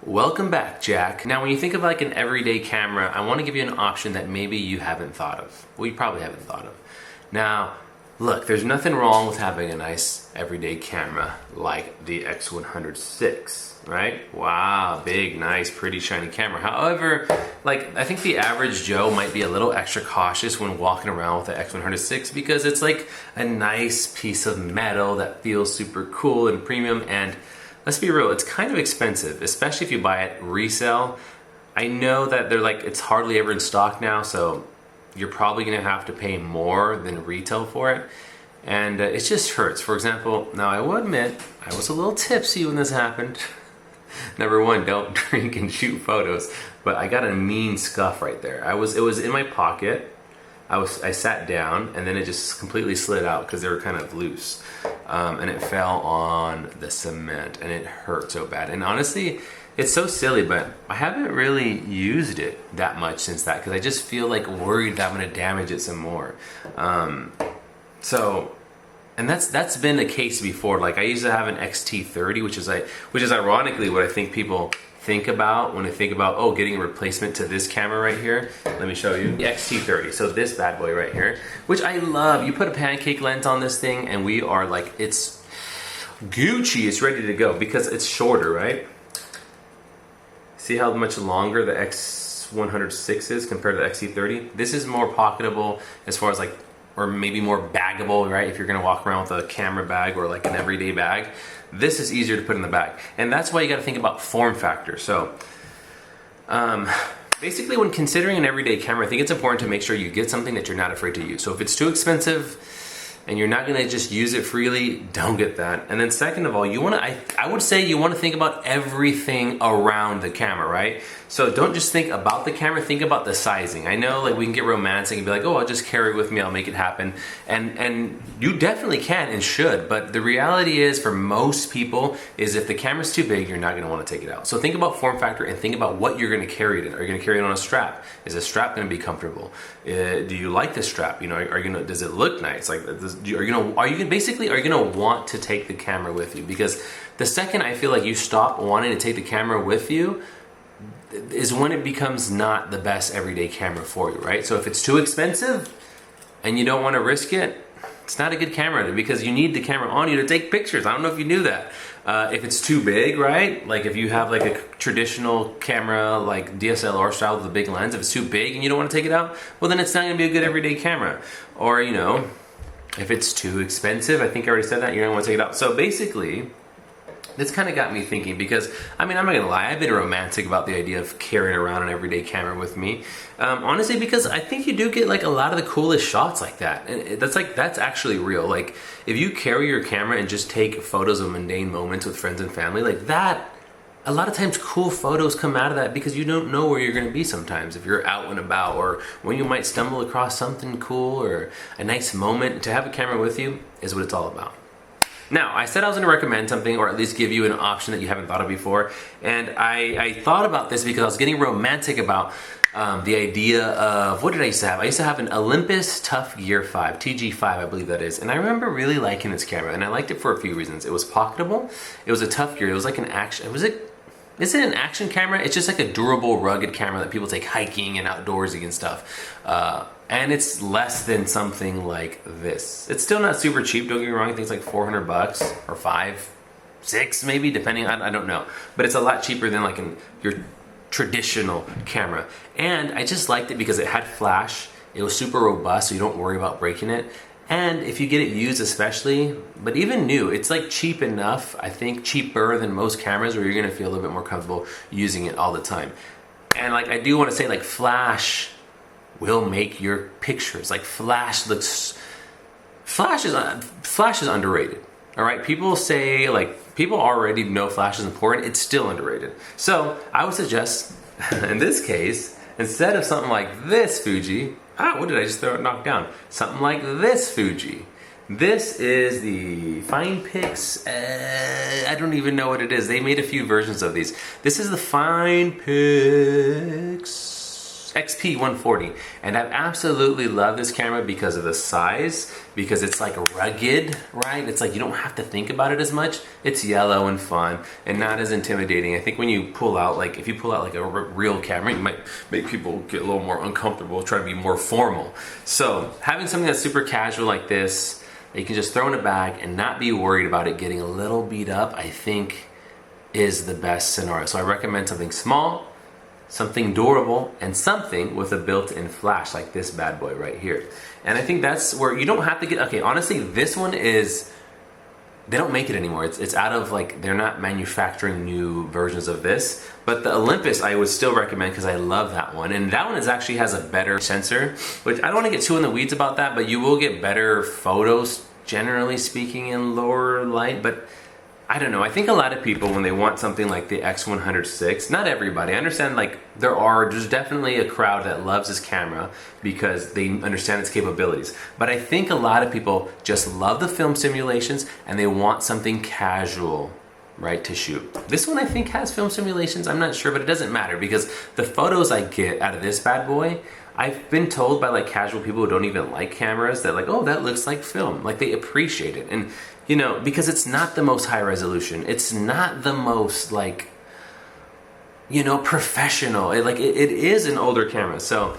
Welcome back, Jack. Now, when you think of like an everyday camera, I want to give you an option that maybe you haven't thought of. Well, you probably haven't thought of. Now, look, there's nothing wrong with having a nice everyday camera like the X100VI, right? Wow, big, nice, pretty, shiny camera. However, like, I think the average Joe might be a little extra cautious when walking around with the X100VI because it's like a nice piece of metal that feels super cool and premium, and let's be real, it's kind of expensive, especially if you buy it resale. I know that they're like, it's hardly ever in stock now, so you're probably gonna have to pay more than retail for it. And it just hurts. For example, now I will admit, I was a little tipsy when this happened. Number one, don't drink and shoot photos. But I got a mean scuff right there. It was in my pocket. I sat down and then it just completely slid out because they were kind of loose. And it fell on the cement and it hurt so bad. And honestly, it's so silly, but I haven't really used it that much since that because I just feel like worried that I'm gonna damage it some more. And that's been the case before. Like I used to have an XT30, which is ironically what I think people think about when they think about, oh, getting a replacement to this camera right here. Let me show you the XT30. So this bad boy right here, which I love. You put a pancake lens on this thing and we are like, it's Gucci, it's ready to go because it's shorter, right? See how much longer the X100VI is compared to the XT30? This is more pocketable as far as like, or maybe more baggable, right? If you're gonna walk around with a camera bag or like an everyday bag, this is easier to put in the bag. And that's why you gotta think about form factor. So, basically when considering an everyday camera, I think it's important to make sure you get something that you're not afraid to use. So if it's too expensive and you're not gonna just use it freely, don't get that. And then second of all, I would say you wanna think about everything around the camera, right? So don't just think about the camera, think about the sizing. I know like we can get romantic and be like, oh, I'll just carry it with me, I'll make it happen. And you definitely can and should, but the reality is for most people is if the camera's too big, you're not gonna wanna take it out. So think about form factor and think about what you're gonna carry it in. Are you gonna carry it on a strap? Is the strap gonna be comfortable? Do you like the strap? You know, does it look nice? Like, are you gonna want to take the camera with you? Because the second I feel like you stop wanting to take the camera with you is when it becomes not the best everyday camera for you, right? So if it's too expensive and you don't want to risk it, it's not a good camera because you need the camera on you to take pictures. I don't know if you knew that. If it's too big, right? Like if you have like a traditional camera, like DSLR style with a big lens, if it's too big and you don't want to take it out, well then it's not gonna be a good everyday camera. Or, you know, if it's too expensive, I think I already said that, you're gonna want to take it out. So basically, this kind of got me thinking because, I mean, I'm not gonna lie, I've been romantic about the idea of carrying around an everyday camera with me. Honestly, because I think you do get like a lot of the coolest shots like that. And that's actually real. Like, if you carry your camera and just take photos of mundane moments with friends and family, like that, a lot of times cool photos come out of that because you don't know where you're gonna be sometimes if you're out and about or when you might stumble across something cool or a nice moment. To have a camera with you is what it's all about. Now, I said I was gonna recommend something or at least give you an option that you haven't thought of before. And I thought about this because I was getting romantic about the idea of, what did I used to have? I used to have an Olympus Tough Gear 5, TG5 I believe that is. And I remember really liking this camera and I liked it for a few reasons. It was pocketable, it was a tough gear, it was like an action, is it an action camera? It's just like a durable, rugged camera that people take hiking and outdoorsy and stuff. And it's less than something like this. It's still not super cheap, don't get me wrong. I think it's like $400 or $5, $6 maybe, depending, I don't know. But it's a lot cheaper than like your traditional camera. And I just liked it because it had flash. It was super robust, so you don't worry about breaking it. And if you get it used especially, but even new, it's like cheap enough, I think cheaper than most cameras where you're gonna feel a little bit more comfortable using it all the time. And like I do wanna say, like flash will make your pictures. Like flash is underrated. All right, people say, like, people already know flash is important, it's still underrated. So I would suggest, in this case, instead of something like this Fuji, what did I just knock down? Something like this Fuji. This is the FinePix, I don't even know what it is. They made a few versions of these. This is the FinePix XP140, and I absolutely love this camera because of the size, because it's like rugged, right? It's like you don't have to think about it as much. It's yellow and fun and not as intimidating. I think when you pull out, like if you pull out like a real camera, you might make people get a little more uncomfortable, try to be more formal. So having something that's super casual like this, that you can just throw in a bag and not be worried about it getting a little beat up, I think is the best scenario. So I recommend something small, something durable, and something with a built-in flash like this bad boy right here. And I think that's where you don't have to get, okay, honestly, this one is, they don't make it anymore. It's out of, like, they're not manufacturing new versions of this. But the Olympus I would still recommend because I love that one. And that one actually has a better sensor, which I don't want to get too in the weeds about that, but you will get better photos, generally speaking, in lower light. But I don't know, I think a lot of people, when they want something like the X100VI, not everybody, I understand, like there's definitely a crowd that loves this camera because they understand its capabilities. But I think a lot of people just love the film simulations and they want something casual, right, to shoot. This one I think has film simulations, I'm not sure, but it doesn't matter because the photos I get out of this bad boy, I've been told by like casual people who don't even like cameras that like, oh, that looks like film. Like they appreciate it. And you know, because it's not the most high resolution. It's not the most like, you know, professional. It is an older camera. So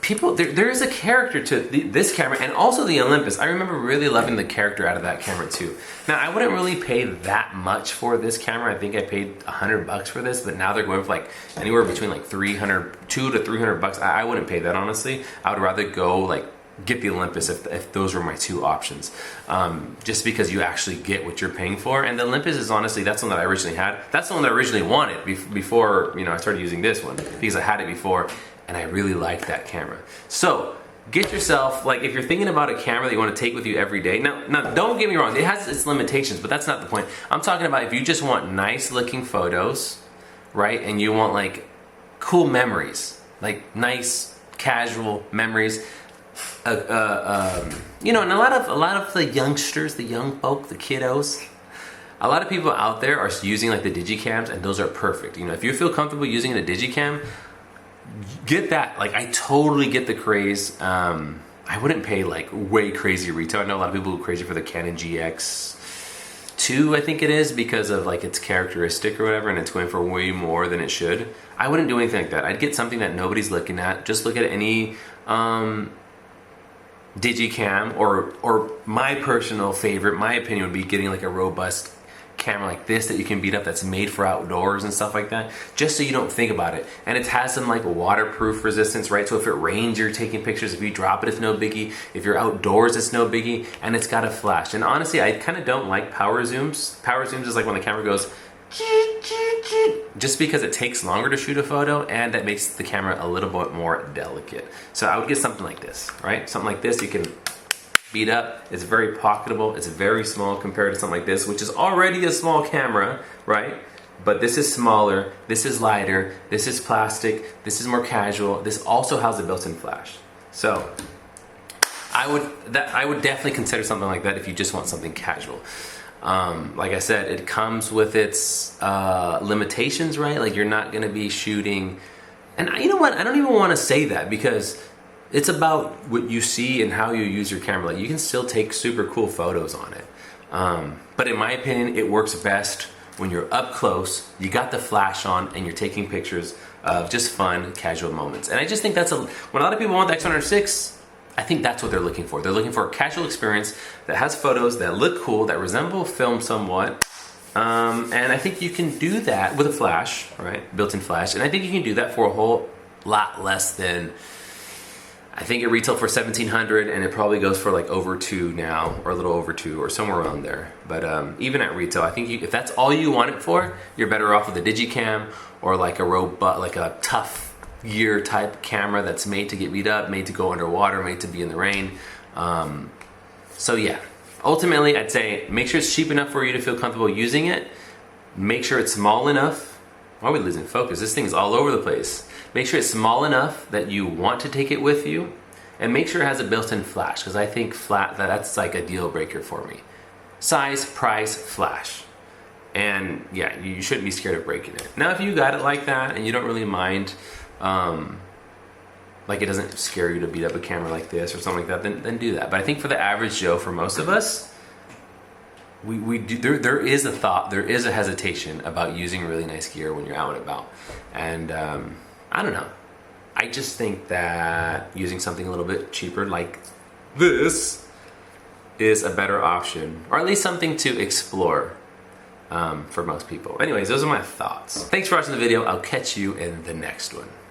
people, there is a character to this camera and also the Olympus. I remember really loving the character out of that camera too. Now I wouldn't really pay that much for this camera. I think I paid $100 for this, but now they're going for like anywhere between like $200 to $300. I wouldn't pay that honestly. I would rather go like get the Olympus if those were my two options, just because you actually get what you're paying for. And the Olympus is honestly, that's the one that I originally had. That's the one that I originally wanted before, you know, I started using this one because I had it before and I really liked that camera. So get yourself, like if you're thinking about a camera that you want to take with you every day, now don't get me wrong, it has its limitations, but that's not the point. I'm talking about if you just want nice looking photos, right? And you want like cool memories, like nice casual memories. You know, and a lot of the youngsters, the young folk, the kiddos, a lot of people out there are using like the digicams, and those are perfect. You know, if you feel comfortable using the digicam, get that. Like, I totally get the craze. I wouldn't pay like way crazy retail. I know a lot of people go crazy for the Canon GX2, I think it is, because of like its characteristic or whatever, and it's going for way more than it should. I wouldn't do anything like that. I'd get something that nobody's looking at. Just look at any digicam, or my personal favorite, my opinion would be getting like a robust camera like this that you can beat up, that's made for outdoors and stuff like that, just so you don't think about it. And it has some like waterproof resistance, right? So if it rains, you're taking pictures. If you drop it, it's no biggie. If you're outdoors, it's no biggie. And it's got a flash. And honestly, I kind of don't like power zooms. Power zooms is like when the camera goes just because it takes longer to shoot a photo, and that makes the camera a little bit more delicate. So I would get something like this, right? Something like this you can beat up. It's very pocketable. It's very small compared to something like this, which is already a small camera, right? But this is smaller, this is lighter, this is plastic, this is more casual. This also has a built-in flash. So I would definitely consider something like that if you just want something casual. Like I said, it comes with its limitations, right? Like you're not going to be shooting, and you know what? I don't even want to say that because it's about what you see and how you use your camera. Like you can still take super cool photos on it. But in my opinion, it works best when you're up close, you got the flash on, and you're taking pictures of just fun, casual moments. And I just think that's when a lot of people want the X100VI, I think that's what they're looking for. They're looking for a casual experience that has photos that look cool, that resemble film somewhat. And I think you can do that with a flash, right? Built-in flash. And I think you can do that for a whole lot less than, I think it retailed for $1,700, and it probably goes for like over $2 now, or a little over $2, or somewhere around there. But even at retail, I think if that's all you want it for, you're better off with a Digicam or like a robot, like a tough gear type camera that's made to get beat up, made to go underwater, made to be in the rain. So yeah, ultimately I'd say make sure it's cheap enough for you to feel comfortable using it. Make sure it's small enough. Why are we losing focus? This thing is all over the place. Make sure it's small enough that you want to take it with you, and make sure it has a built-in flash, because I think that's like a deal breaker for me. Size, price, flash. And yeah, you shouldn't be scared of breaking it. Now if you got it like that and you don't really mind like it doesn't scare you to beat up a camera like this or something like that, then do that. But I think for the average Joe, for most of us, we do, there is a thought, there is a hesitation about using really nice gear when you're out and about. And I don't know. I just think that using something a little bit cheaper like this is a better option, or at least something to explore for most people. Anyways, those are my thoughts. Thanks for watching the video. I'll catch you in the next one.